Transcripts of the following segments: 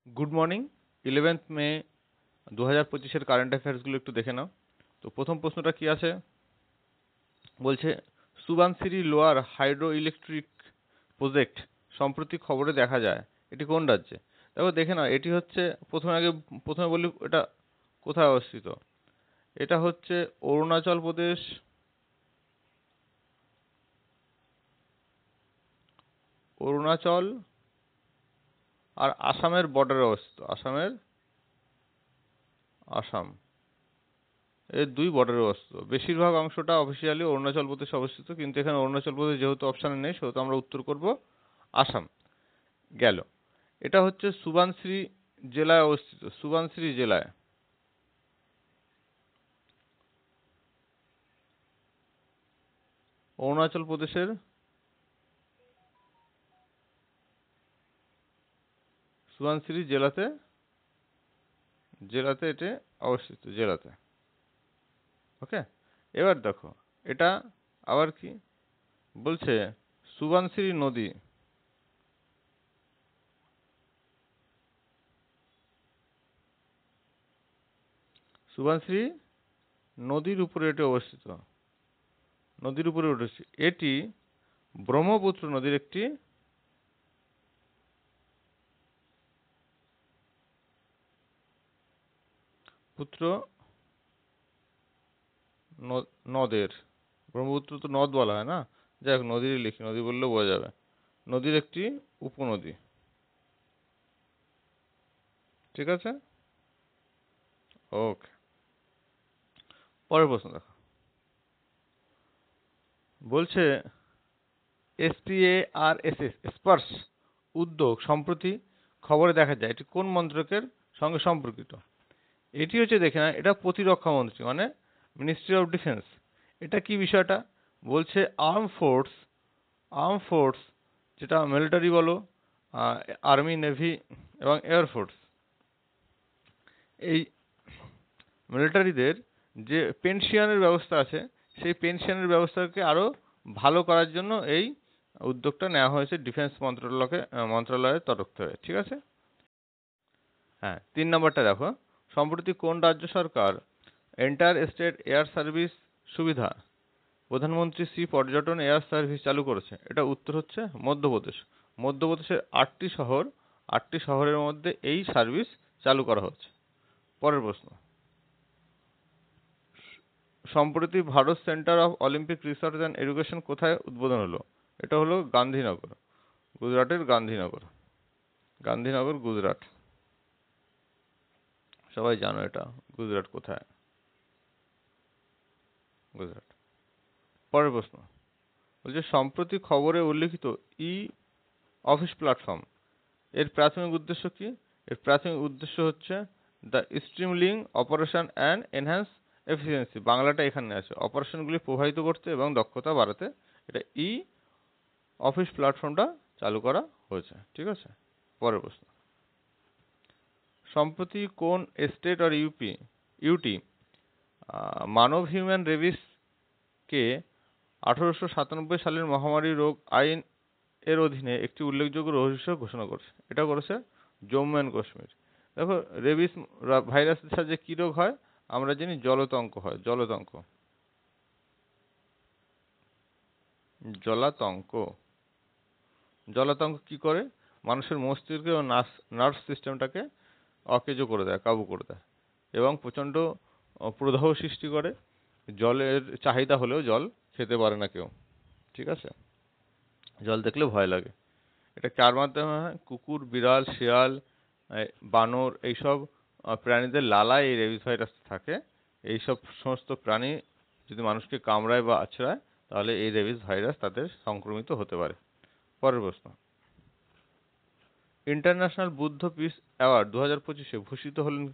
Good morning. 11 মে 2025-এর current অ্যাফেয়ার্সগুলো একটু দেখে নাও। তো প্রথম প্রশ্নটা কি আছে বলছে, সুবানসিরি লোয়ার হাইড্রো ইলেকট্রিক প্রজেক্ট সম্প্রতি খবরে দেখা যায়, এটি কোন রাজ্যে? দেখো দেখে নাও, এটি হচ্ছে প্রথমে বলি এটা কোথায় অবস্থিত। এটা হচ্ছে অরুণাচল প্রদেশ, অরুণাচল আর আসামের বর্ডারে অবস্থিত। আসাম এর দুই বর্ডারে অবস্থিত। বেশিরভাগ অংশটা অফিসিয়ালি অরুণাচল প্রদেশে অবস্থিত, কিন্তু এখানে অরুণাচল প্রদেশ যেহেতু অপশানে নেই, সেহেতু আমরা উত্তর করব আসাম। গেল। এটা হচ্ছে সুবানসিরি জেলায় অবস্থিত। সুবানসিরি জেলায়, অরুণাচল প্রদেশের সুবানসিরি জেলাতে এটি অবস্থিত, জেলাতে। ওকে, এবার দেখো এটা আবার কি বলছে, সুবানসিরি নদী সুবানসিরি নদীর উপরে এটি অবস্থিত। নদীর উপরে উঠেছে। এটি ব্রহ্মপুত্র নদীর একটি পুত্র নদের। ব্রহ্মপুত্র তো নদ বলা হয় না, যাই হোক নদীরই লিখি, নদী বললেও বোঝা যাবে। নদীর একটি উপনদী। ঠিক আছে, ওকে। পরের প্রশ্ন দেখো, বলছে SPARSS স্পার্স উদ্যোগ সম্প্রতি খবরে দেখা যায়, এটি কোন মন্ত্রকের সঙ্গে সম্পর্কিত? এটি হচ্ছে, দেখে না, এটা প্রতিরক্ষা মন্ত্রী, মানে মিনিস্ট্রি অফ ডিফেন্স। এটা কি বিষয়টা বলছে, আর্ম ফোর্স, যেটা মিলিটারি বলো, আর্মি, নেভি এবং এয়ারফোর্স, এই মিলিটারিদের যে পেনশনের ব্যবস্থা আছে, সেই পেনশনের ব্যবস্থাকে আরও ভালো করার জন্য এই উদ্যোগটা নেওয়া হয়েছে ডিফেন্স মন্ত্রণালয়ের তরফ থেকে। ঠিক আছে, হ্যাঁ। 3 নম্বরটা দেখো, সম্প্রতি কোন রাজ্য সরকার এন্টার স্টেট এয়ার সার্ভিস সুবিধা, প্রধানমন্ত্রী শ্রী পর্যটন এয়ার সার্ভিস চালু করেছে? এটা উত্তর হচ্ছে মধ্যপ্রদেশ। মধ্যপ্রদেশের 8টি শহরের মধ্যে এই সার্ভিস চালু করা হচ্ছে। পরের প্রশ্ন, সম্প্রতি Bharat centre of Olympic research and education কোথায় উদ্বোধন হলো? এটা হলো গান্ধীনগর, গুজরাটের গান্ধীনগর গুজরাট। সবাই জানো এটা গুজরাট কোথায়, গুজরাট। পরের প্রশ্ন বলছে, সম্প্রতি খবরে উল্লেখিত ই অফিস প্ল্যাটফর্ম এর প্রাথমিক উদ্দেশ্য কি? এর প্রাথমিক উদ্দেশ্য হচ্ছে the streamlining operation and enhance efficiency. বাংলাটা এখানে আছে, অপারেশনগুলি প্রভাবিত করতে এবং দক্ষতা বাড়াতে এটা ই অফিস প্ল্যাটফর্মটা চালু করা হয়েছে। ঠিক আছে, পরের প্রশ্ন, সম্প্রতি কোন স্টেট আর ইউটি মানব হিউম্যান রেবিসকে 1897 সালের মহামারী রোগ আইন এর অধীনে একটি উল্লেখযোগ্য রোগ হিসেবে ঘোষণা করেছে? এটা করেছে জম্মু অ্যান্ড কাশ্মীর। দেখো, রেবিস ভাইরাসের সাহায্যে কী রোগ হয়? আমরা জানি জলাতঙ্ক হয়। জলাতঙ্ক কি করে? মানুষের মস্তিষ্ক ও নার্ভ সিস্টেমটাকে অকেজো করে দেয়, কাবু করে দেয়, এবং প্রচণ্ড প্রদাহ সৃষ্টি করে। জলের চাহিদা হলেও জল খেতে পারে না কেউ। ঠিক আছে, জল দেখলে ভয় লাগে। এটা কার মাধ্যমে হয়? কুকুর, বিড়াল, শেয়াল, বানর, এইসব প্রাণীদের লালায় এই রেবিস ভাইরাস থাকে। এইসব সমস্ত প্রাণী যদি মানুষকে কামড়ায় বা আছড়ায়, তাহলে এই রেবিস ভাইরাস তাদের সংক্রমিত হতে পারে। পরের প্রশ্ন, ইন্টারন্যাশনাল বুদ্ধ পিস অ্যাওয়ার্ড 2025-এ ভূষিত হলেন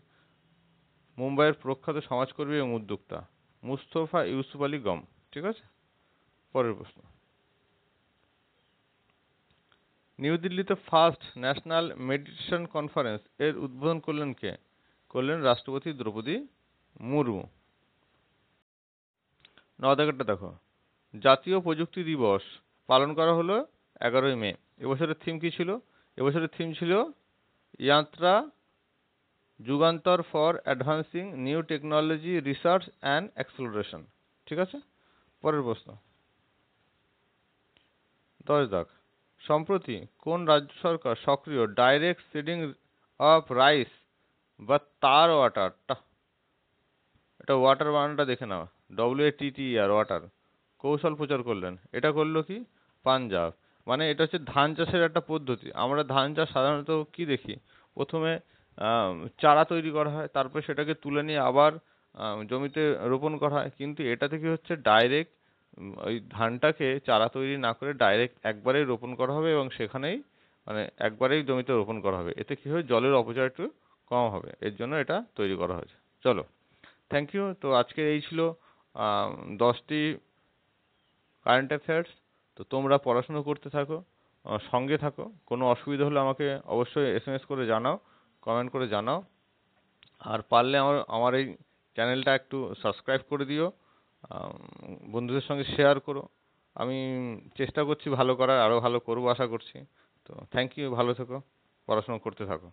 মুম্বাইয়ের প্রখ্যাত সমাজকর্মী এবং উদ্যোক্তা মুস্তফা ইউসুফ আলী গম। ঠিক আছে, পরের প্রশ্ন, নিউ দিল্লিতে ফার্স্ট ন্যাশনাল মেডিটেশন কনফারেন্স এর উদ্বোধন করলেন কে? করলেন রাষ্ট্রপতি দ্রৌপদী মুর্মু। 9 দেখো, জাতীয় প্রযুক্তি দিবস পালন করা হলো 11ই মে। এবছরের থিম কি ছিল? এবছরের থিম ছিল Yatra Yugantar for advancing new technology research and acceleration. ঠিক আছে, পরের প্রশ্ন 10 দাগ। সম্প্রতি কোন রাজ্য সরকার সক্রিয় ডাইরেক্ট সিডিং অফ রাইস বা তার ওয়াটার, এটা ওয়াটার বানানটা দেখে নাও, WATTER ওয়াটার, কৌশল প্রচার করলেন? এটা করলো কি পাঞ্জাব। মানে এটা হচ্ছে ধান চাষের একটা পদ্ধতি। আমরা ধান চাষ সাধারণত কি দেখি, প্রথমে চারা তৈরি করা হয়, তারপর সেটাকে তুলে নিয়ে আবার জমিতে রোপণ করা হয়। কিন্তু এটা থেকে হচ্ছে ডাইরেক্ট ওই ধানটাকে চারা তৈরি না করে ডাইরেক্ট একবারেই রোপণ করা হবে এবং সেখানেই মানে একবারেই জমিতে রোপণ করা হবে। এতে কি হবে, জলের অপচয় একটু কম হবে, এর জন্য এটা তৈরি করা হয়েছে। চলো, থ্যাংক ইউ। তো আজকে এই ছিল 10টি কারেন্ট অ্যাফেয়ার্স। তো তোমরা পড়াশুনো করতে থাকো, সঙ্গে থাকো। কোনো অসুবিধা হলে আমাকে অবশ্যই SMS করে জানাও, কমেন্ট করে জানাও। আর পারলে আমার এই চ্যানেলটা একটু সাবস্ক্রাইব করে দিও, বন্ধুদের সঙ্গে শেয়ার করো। আমি চেষ্টা করছি ভালো করার, আরও ভালো করবো আশা করছি। তো থ্যাংক ইউ, ভালো থেকো, পড়াশোনা করতে থাকো।